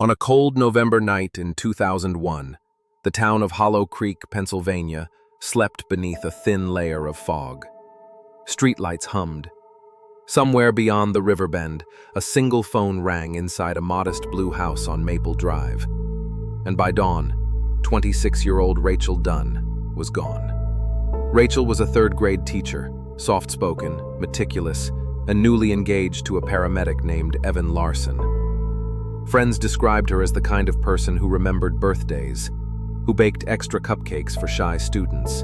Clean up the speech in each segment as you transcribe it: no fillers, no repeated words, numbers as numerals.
On a cold November night in 2001, the town of Hollow Creek, Pennsylvania, slept beneath a thin layer of fog. Streetlights hummed. Somewhere beyond the river bend, a single phone rang inside a modest blue house on Maple Drive. And by dawn, 26-year-old Rachel Dunn was gone. Rachel was a third-grade teacher, soft-spoken, meticulous, and newly engaged to a paramedic named Evan Larson. Friends described her as the kind of person who remembered birthdays, who baked extra cupcakes for shy students.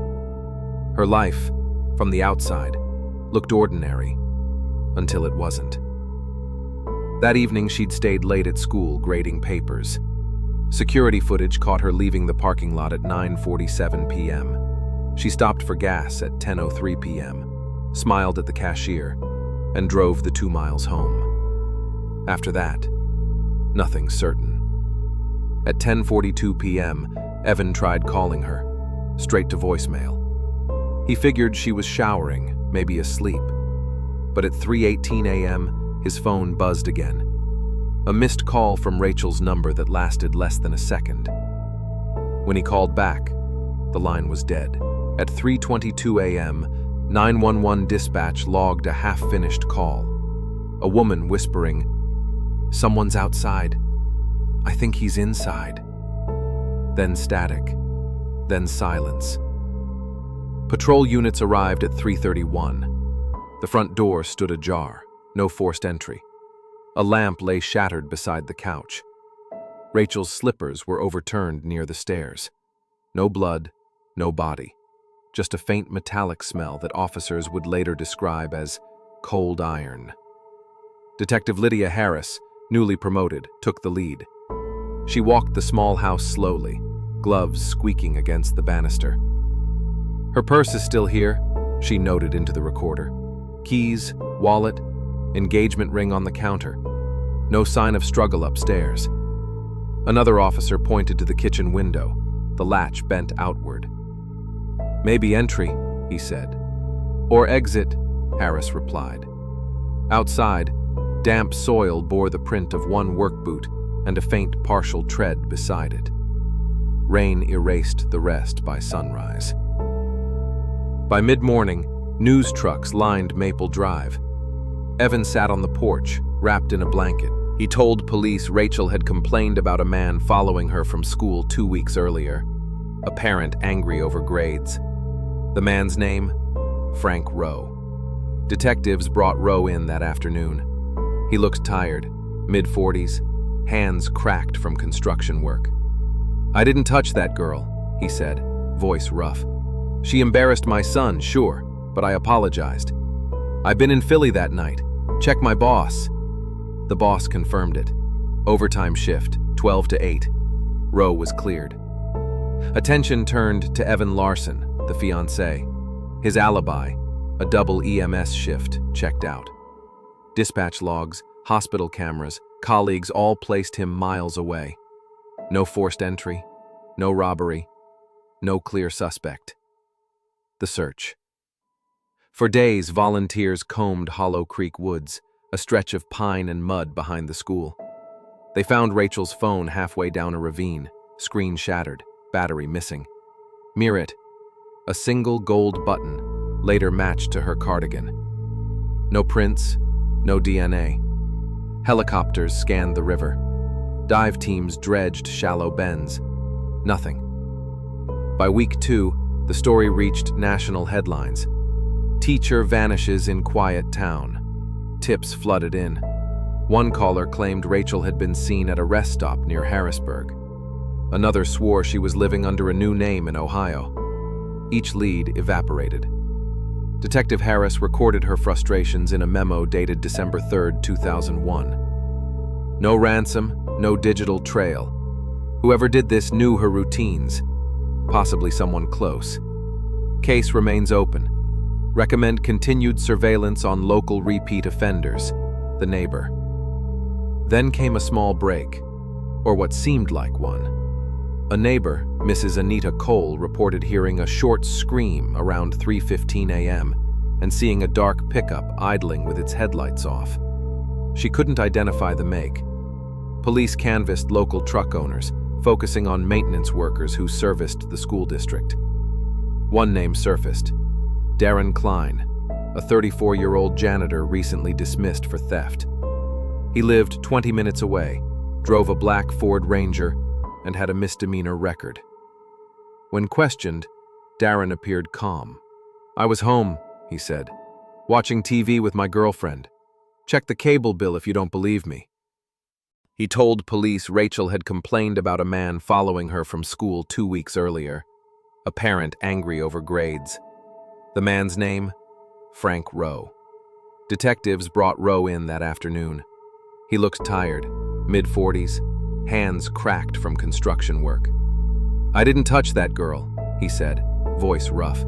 Her life, from the outside, looked ordinary, until it wasn't. That evening, she'd stayed late at school grading papers. Security footage caught her leaving the parking lot at 9:47 p.m. She stopped for gas at 10:03 p.m., smiled at the cashier, and drove the 2 miles home. After that, nothing certain. At 10:42 p.m., Evan tried calling her, straight to voicemail. He figured she was showering, maybe asleep. But at 3:18 a.m., his phone buzzed again. A missed call from Rachel's number that lasted less than a second. When he called back, the line was dead. At 3:22 a.m., 911 dispatch logged a half-finished call. A woman whispering, "Someone's outside. I think he's inside." Then static. Then silence. Patrol units arrived at 3:31. The front door stood ajar, no forced entry. A lamp lay shattered beside the couch. Rachel's slippers were overturned near the stairs. No blood, no body. Just a faint metallic smell that officers would later describe as cold iron. Detective Lydia Harris, newly promoted, took the lead. She walked the small house slowly, gloves squeaking against the banister. "Her purse is still here," she noted into the recorder. "Keys, wallet, engagement ring on the counter. No sign of struggle upstairs." Another officer pointed to the kitchen window, the latch bent outward. "Maybe entry," he said. "Or exit," Harris replied. Outside, damp soil bore the print of one work boot and a faint partial tread beside it. Rain erased the rest by sunrise. By mid-morning, news trucks lined Maple Drive. Evan sat on the porch, wrapped in a blanket. He told police Rachel had complained about a man following her from school 2 weeks earlier, a parent angry over grades. The man's name? Frank Rowe. Detectives brought Rowe in that afternoon. He looked tired, mid-40s, hands cracked from construction work. "I didn't touch that girl," he said, voice rough. "She embarrassed my son, sure, but I apologized. I've been in Philly that night. Check my boss." The boss confirmed it. Overtime shift, 12 to 8. Rowe was cleared. Attention turned to Evan Larson, the fiancé. His alibi, a double EMS shift, checked out. Dispatch logs, hospital cameras, colleagues all placed him miles away. No forced entry, no robbery, no clear suspect. The search. For days, volunteers combed Hollow Creek woods, a stretch of pine and mud behind the school. They found Rachel's phone halfway down a ravine, screen shattered, battery missing. Near it, a single gold button, later matched to her cardigan. No prints, no DNA. Helicopters scanned the river. Dive teams dredged shallow bends. Nothing. By week 2, the story reached national headlines. "Teacher vanishes in quiet town." Tips flooded in. One caller claimed Rachel had been seen at a rest stop near Harrisburg. Another swore she was living under a new name in Ohio. Each lead evaporated. Detective Harris recorded her frustrations in a memo dated December 3, 2001. No ransom, no digital trail. Whoever did this knew her routines, possibly someone close. Case remains open. Recommend continued surveillance on local repeat offenders, the neighbor. Then came a small break, or what seemed like one. A neighbor, Mrs. Anita Cole, reported hearing a short scream around 3:15 a.m. and seeing a dark pickup idling with its headlights off. She couldn't identify the make. Police canvassed local truck owners, focusing on maintenance workers who serviced the school district. One name surfaced: Darren Klein, a 34-year-old janitor recently dismissed for theft. He lived 20 minutes away, drove a black Ford Ranger, and had a misdemeanor record. When questioned, Darren appeared calm. "I was home," he said, "watching TV with my girlfriend. Check the cable bill if you don't believe me." He told police Rachel had complained about a man following her from school 2 weeks earlier, a parent angry over grades. The man's name? Frank Rowe. Detectives brought Rowe in that afternoon. He looked tired, mid-40s, hands cracked from construction work. "I didn't touch that girl," he said, voice rough.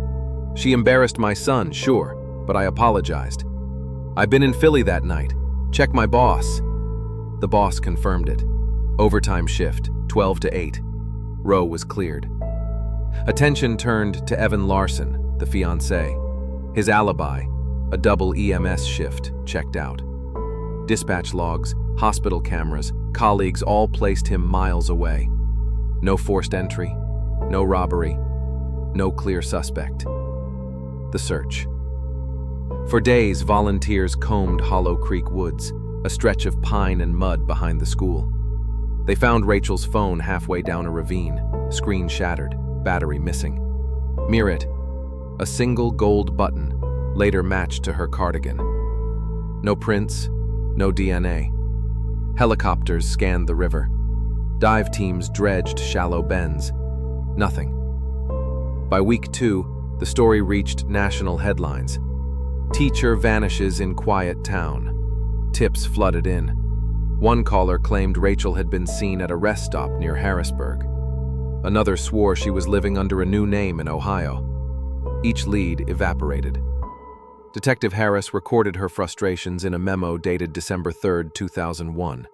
"She embarrassed my son, sure, but I apologized. I've been in Philly that night. Check my boss." The boss confirmed it. Overtime shift, 12 to 8. Rowe was cleared. Attention turned to Evan Larson, the fiancé. His alibi, a double EMS shift, checked out. Dispatch logs, hospital cameras, colleagues all placed him miles away. No forced entry, no robbery, no clear suspect. The search. For days, volunteers combed Hollow Creek Woods, a stretch of pine and mud behind the school. They found Rachel's phone halfway down a ravine, screen shattered, battery missing. Near it, a single gold button, later matched to her cardigan. No prints, no DNA. Helicopters scanned the river. Dive teams dredged shallow bends. Nothing. By week 2, the story reached national headlines. Teacher vanishes in quiet town. Tips flooded in. One caller claimed Rachel had been seen at a rest stop near Harrisburg. Another swore she was living under a new name in Ohio. Each lead evaporated. Detective Harris recorded her frustrations in a memo dated December 3, 2001.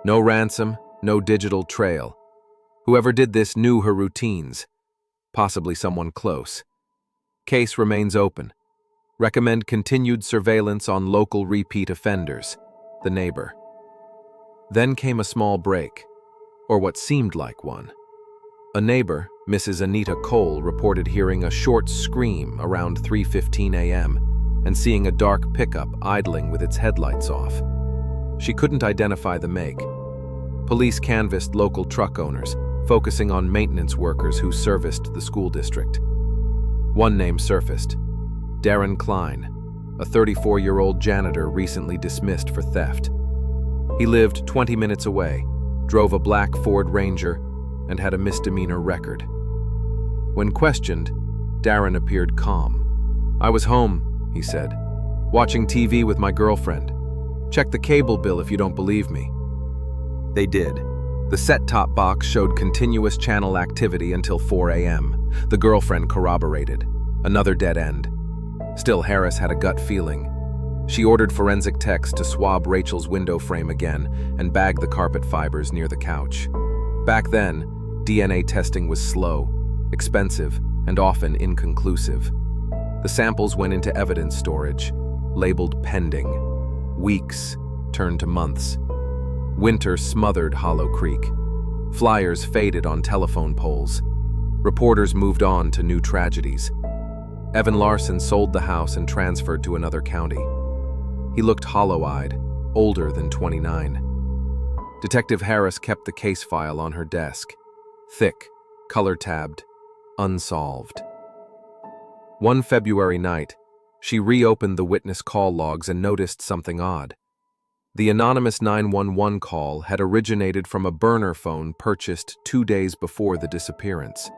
"No ransom, no digital trail. Whoever did this knew her routines. Possibly someone close. Case remains open. Recommend continued surveillance on local repeat offenders. The neighbor." Then came a small break, or what seemed like one. A neighbor, Mrs. Anita Cole, reported hearing a short scream around 3:15 a.m. and seeing a dark pickup idling with its headlights off. She couldn't identify the make. Police canvassed local truck owners, focusing on maintenance workers who serviced the school district. One name surfaced: Darren Klein, a 34-year-old janitor recently dismissed for theft. He lived 20 minutes away, drove a black Ford Ranger, and had a misdemeanor record. When questioned, Darren appeared calm. "I was home," he said, "watching TV with my girlfriend. Check the cable bill if you don't believe me." They did. The set-top box showed continuous channel activity until 4 a.m. The girlfriend corroborated. Another dead end. Still, Harris had a gut feeling. She ordered forensic techs to swab Rachel's window frame again and bag the carpet fibers near the couch. Back then, DNA testing was slow, expensive, and often inconclusive. The samples went into evidence storage, labeled pending. Weeks turned to months. Winter smothered Hollow Creek. Flyers faded on telephone poles. Reporters moved on to new tragedies. Evan Larson sold the house and transferred to another county. He looked hollow-eyed, older than 29. Detective Harris kept the case file on her desk. Thick, color-tabbed, unsolved. One February night, she reopened the witness call logs and noticed something odd. The anonymous 911 call had originated from a burner phone purchased 2 days before the disappearance.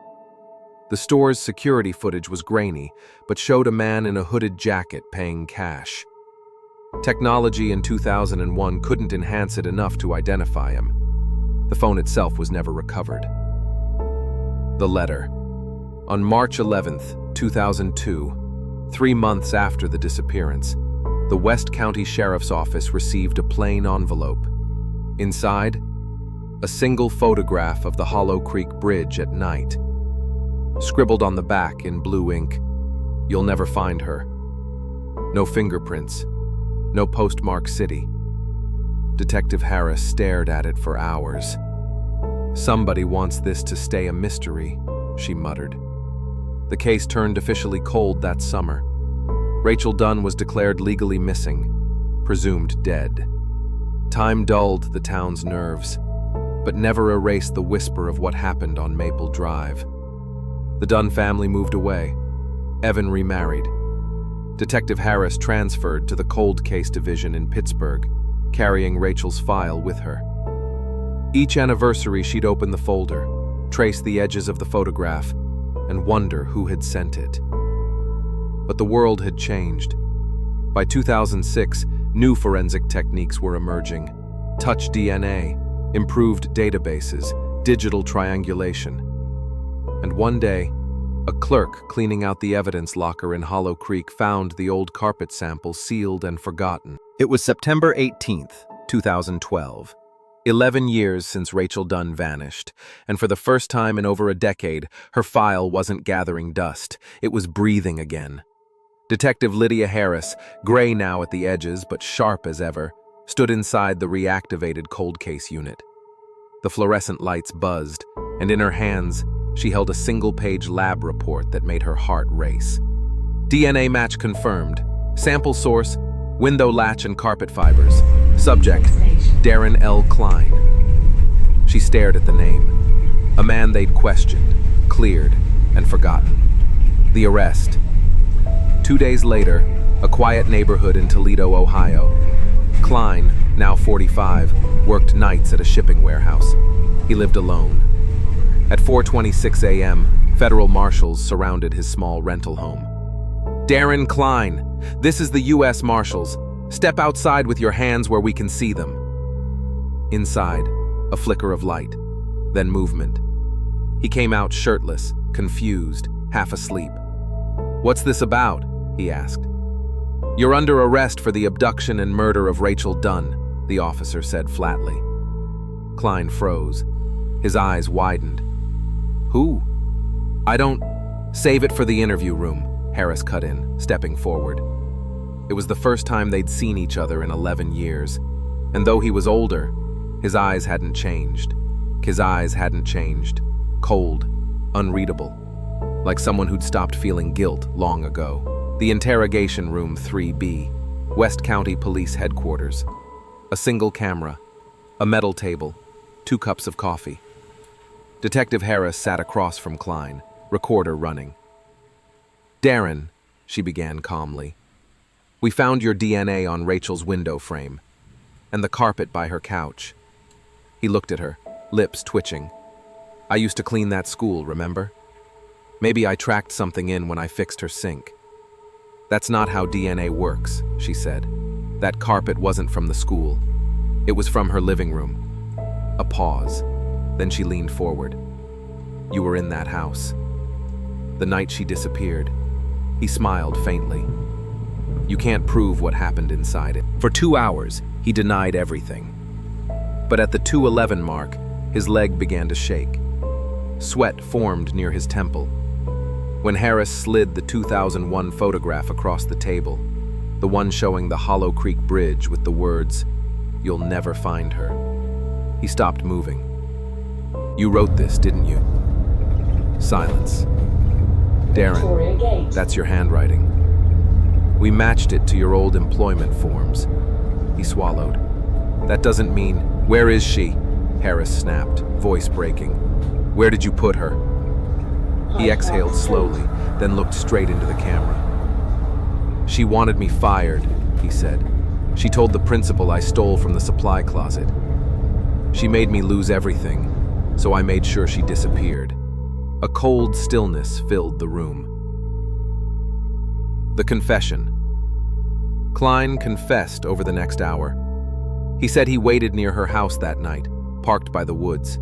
The store's security footage was grainy, but showed a man in a hooded jacket paying cash. Technology in 2001 couldn't enhance it enough to identify him. The phone itself was never recovered. The letter. On March 11, 2002, 3 months after the disappearance, the West County Sheriff's Office received a plain envelope. Inside, a single photograph of the Hollow Creek Bridge at night. Scribbled on the back in blue ink, "You'll never find her." No fingerprints, no postmark city. Detective Harris stared at it for hours. "Somebody wants this to stay a mystery," she muttered. The case turned officially cold that summer. Rachel Dunn was declared legally missing, presumed dead. Time dulled the town's nerves, but never erased the whisper of what happened on Maple Drive. The Dunn family moved away. Evan remarried. Detective Harris transferred to the Cold Case Division in Pittsburgh, carrying Rachel's file with her. Each anniversary, she'd open the folder, trace the edges of the photograph, and wonder who had sent it. But the world had changed. By 2006, new forensic techniques were emerging: touch DNA, improved databases, digital triangulation. And one day, a clerk cleaning out the evidence locker in Hollow Creek found the old carpet sample sealed and forgotten. It was September 18th, 2012. 11 years since Rachel Dunn vanished, and for the first time in over a decade, her file wasn't gathering dust, it was breathing again. Detective Lydia Harris, gray now at the edges but sharp as ever, stood inside the reactivated cold case unit. The fluorescent lights buzzed, and in her hands, she held a single-page lab report that made her heart race. DNA match confirmed. Sample source, window latch and carpet fibers. Subject, Darren L. Klein. She stared at the name. A man they'd questioned, cleared, and forgotten. The arrest. 2 days later, a quiet neighborhood in Toledo, Ohio. Klein, now 45, worked nights at a shipping warehouse. He lived alone. At 4:26 a.m., federal marshals surrounded his small rental home. "Darren Klein, this is the U.S. Marshals. Step outside with your hands where we can see them." Inside, a flicker of light, then movement. He came out shirtless, confused, half asleep. "What's this about?" he asked. "You're under arrest for the abduction and murder of Rachel Dunn," the officer said flatly. Klein froze. His eyes widened. "Who?" "I don't—" "Save it for the interview room," Harris cut in, stepping forward. It was the first time they'd seen each other in 11 years, and though he was older, his eyes hadn't changed. His eyes hadn't changed. Cold, unreadable, like someone who'd stopped feeling guilt long ago. The interrogation room 3B, West County Police Headquarters. A single camera, a metal table, 2 cups of coffee. Detective Harris sat across from Klein, recorder running. "Darren," she began calmly, "we found your DNA on Rachel's window frame, and the carpet by her couch." He looked at her, lips twitching. "I used to clean that school, remember? Maybe I tracked something in when I fixed her sink." "That's not how DNA works," she said. "That carpet wasn't from the school. It was from her living room." A pause. Then she leaned forward. "You were in that house. The night she disappeared." He smiled faintly. "You can't prove what happened inside it." For 2 hours, he denied everything. But at the 2:11 mark, his leg began to shake. Sweat formed near his temple. When Harris slid the 2001 photograph across the table, the one showing the Hollow Creek Bridge with the words, "You'll never find her," he stopped moving. "You wrote this, didn't you?" Silence. "Darren, that's your handwriting. We matched it to your old employment forms." He swallowed. "That doesn't mean—" "Where is she?" Harris snapped, voice breaking. "Where did you put her?" He exhaled slowly, then looked straight into the camera. "She wanted me fired," he said. "She told the principal I stole from the supply closet. She made me lose everything, so I made sure she disappeared." A cold stillness filled the room. The confession. Klein confessed over the next hour. He said he waited near her house that night, parked by the woods.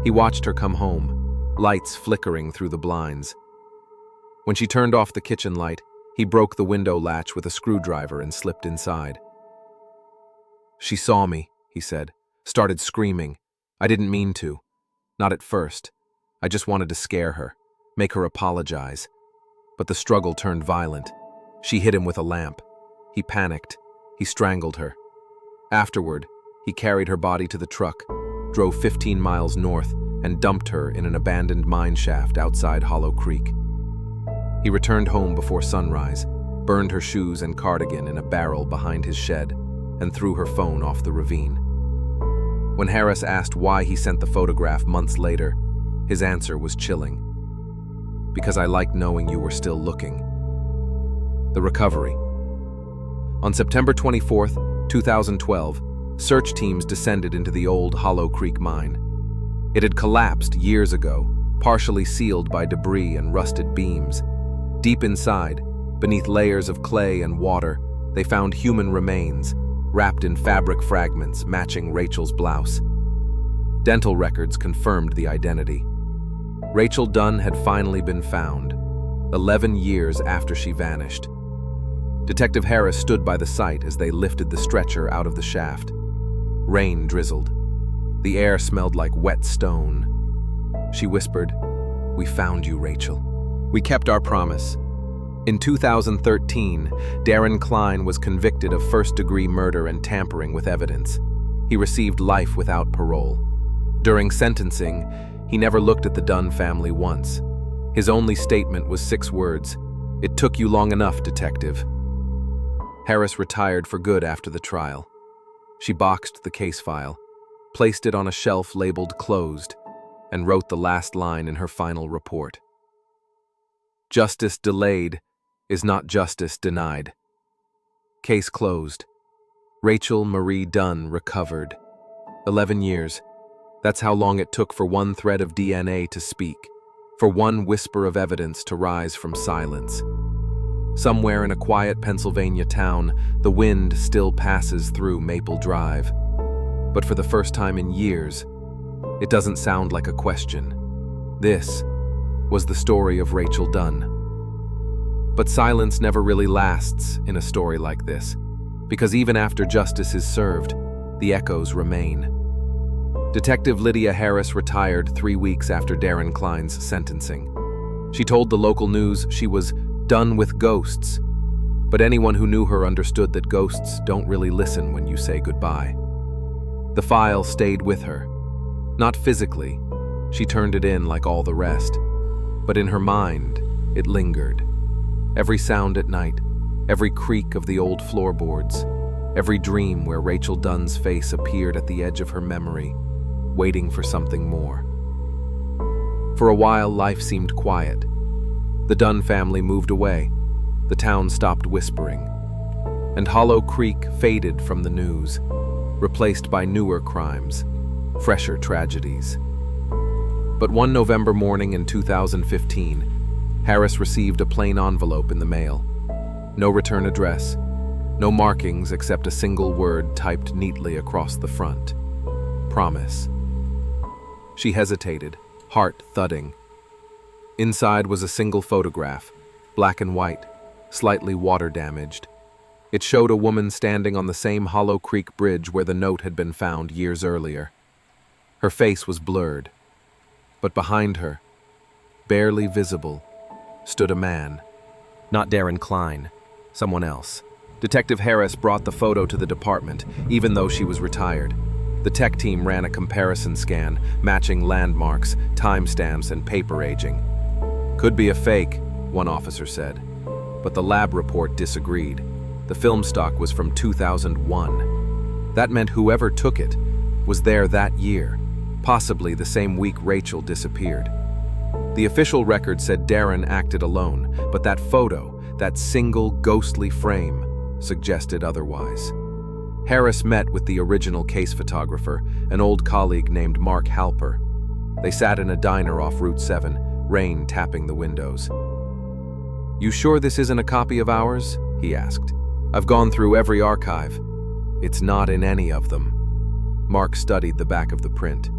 He watched her come home, lights flickering through the blinds. When she turned off the kitchen light, he broke the window latch with a screwdriver and slipped inside. "She saw me," he said, started screaming. "I didn't mean to. Not at first. I just wanted to scare her, make her apologize." But the struggle turned violent. She hit him with a lamp. He panicked. He strangled her. Afterward, He carried her body to the truck, drove 15 miles north, and dumped her in an abandoned mine shaft outside Hollow Creek. He returned home before sunrise, burned her shoes and cardigan in a barrel behind his shed, and threw her phone off the ravine. When Harris asked why he sent the photograph months later, his answer was chilling. "Because I liked knowing you were still looking." The recovery. On September 24th, 2012, search teams descended into the old Hollow Creek mine. It had collapsed years ago, partially sealed by debris and rusted beams. Deep inside, beneath layers of clay and water, they found human remains, wrapped in fabric fragments matching Rachel's blouse. Dental records confirmed the identity. Rachel Dunn had finally been found, 11 years after she vanished. Detective Harris stood by the site as they lifted the stretcher out of the shaft. Rain drizzled. The air smelled like wet stone. She whispered, "We found you, Rachel. We kept our promise." In 2013, Darren Klein was convicted of first-degree murder and tampering with evidence. He received life without parole. During sentencing, he never looked at the Dunn family once. His only statement was 6 words, "It took you long enough, detective." Harris retired for good after the trial. She boxed the case file, placed it on a shelf labeled "closed," and wrote the last line in her final report. "Justice delayed is not justice denied." Case closed. Rachel Marie Dunn recovered. 11 years. That's how long it took for one thread of DNA to speak, for one whisper of evidence to rise from silence. Somewhere in a quiet Pennsylvania town, the wind still passes through Maple Drive. But for the first time in years, it doesn't sound like a question. This was the story of Rachel Dunn. But silence never really lasts in a story like this, because even after justice is served, the echoes remain. Detective Lydia Harris retired 3 weeks after Darren Klein's sentencing. She told the local news she was done with ghosts, but anyone who knew her understood that ghosts don't really listen when you say goodbye. The file stayed with her. Not physically, she turned it in like all the rest, but in her mind, it lingered. Every sound at night, every creak of the old floorboards, every dream where Rachel Dunn's face appeared at the edge of her memory, waiting for something more. For a while, life seemed quiet. The Dunn family moved away. The town stopped whispering. And Hollow Creek faded from the news, replaced by newer crimes, fresher tragedies. But one November morning in 2015, Harris received a plain envelope in the mail. No return address, no markings except a single word typed neatly across the front. Promise. She hesitated, heart thudding. Inside was a single photograph, black and white, slightly water-damaged. It showed a woman standing on the same Hollow Creek bridge where the note had been found years earlier. Her face was blurred, but behind her, barely visible, stood a man. Not Darren Klein, someone else. Detective Harris brought the photo to the department, even though she was retired. The tech team ran a comparison scan, matching landmarks, timestamps, and paper aging. "Could be a fake," one officer said, but the lab report disagreed. The film stock was from 2001. That meant whoever took it was there that year, possibly the same week Rachel disappeared. The official record said Darren acted alone, but that photo, that single ghostly frame, suggested otherwise. Harris met with the original case photographer, an old colleague named Mark Halper. They sat in a diner off Route 7, rain tapping the windows. "You sure this isn't a copy of ours?" he asked. "I've gone through every archive. It's not in any of them." Mark studied the back of the print.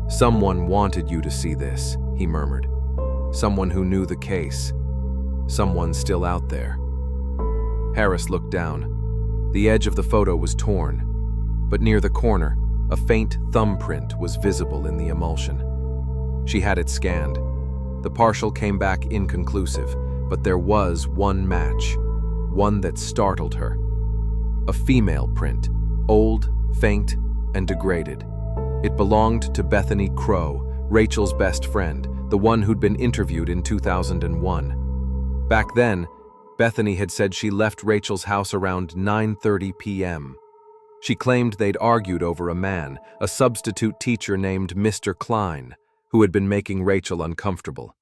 "Someone wanted you to see this," he murmured. "Someone who knew the case. Someone still out there." Harris looked down. The edge of the photo was torn, but near the corner, a faint thumbprint was visible in the emulsion. She had it scanned. The partial came back inconclusive, but there was one match, one that startled her. A female print, old, faint and degraded. It belonged to Bethany Crow, Rachel's best friend, the one who'd been interviewed in 2001. Back then, Bethany had said she left Rachel's house around 9:30 p.m. She claimed they'd argued over a man, a substitute teacher named Mr. Klein, who had been making Rachel uncomfortable.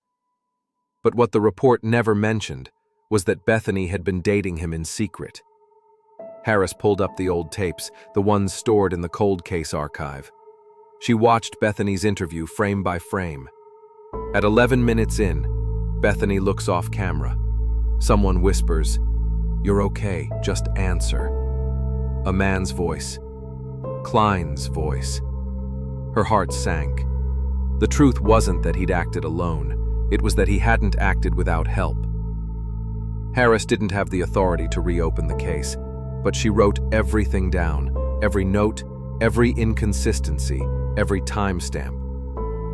But what the report never mentioned was that Bethany had been dating him in secret. Harris pulled up the old tapes, the ones stored in the cold case archive. She watched Bethany's interview frame by frame. At 11 minutes in, Bethany looks off camera. Someone whispers, "You're okay, just answer." A man's voice. Klein's voice. Her heart sank. The truth wasn't that he'd acted alone. It was that he hadn't acted without help. Harris didn't have the authority to reopen the case, but she wrote everything down, every note, every inconsistency, every timestamp.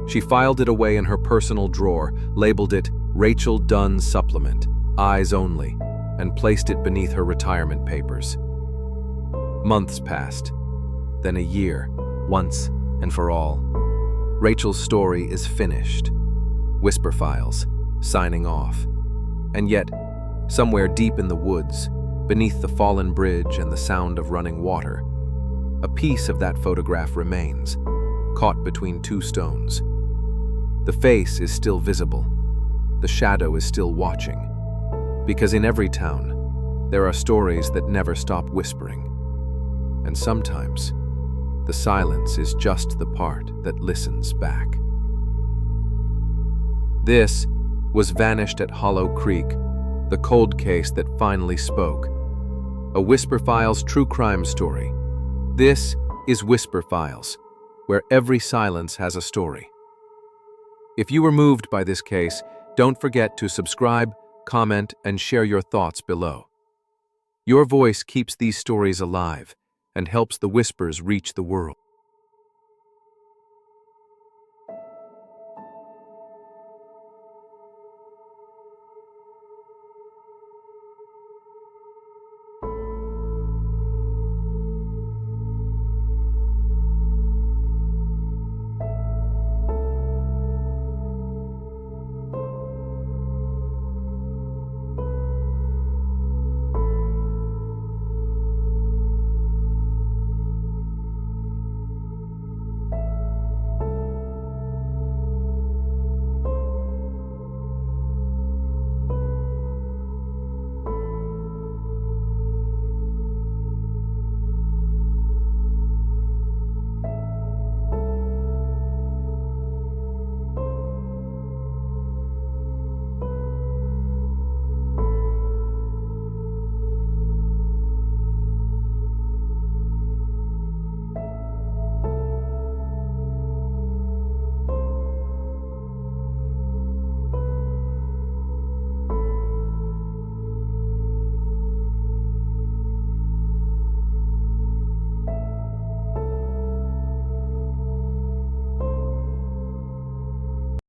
She filed it away in her personal drawer, labeled it Rachel Dunn Supplement, Eyes Only, and placed it beneath her retirement papers. Months passed, then a year, once and for all. Rachel's story is finished. Whisper Files, signing off. And yet, somewhere deep in the woods, beneath the fallen bridge and the sound of running water, a piece of that photograph remains, caught between two stones. The face is still visible. The shadow is still watching. Because in every town, there are stories that never stop whispering. And sometimes, the silence is just the part that listens back. This was Vanished at Hollow Creek, the cold case that finally spoke. A Whisper Files true crime story. This is Whisper Files, where every silence has a story. If you were moved by this case, don't forget to subscribe, comment, and share your thoughts below. Your voice keeps these stories alive and helps the whispers reach the world.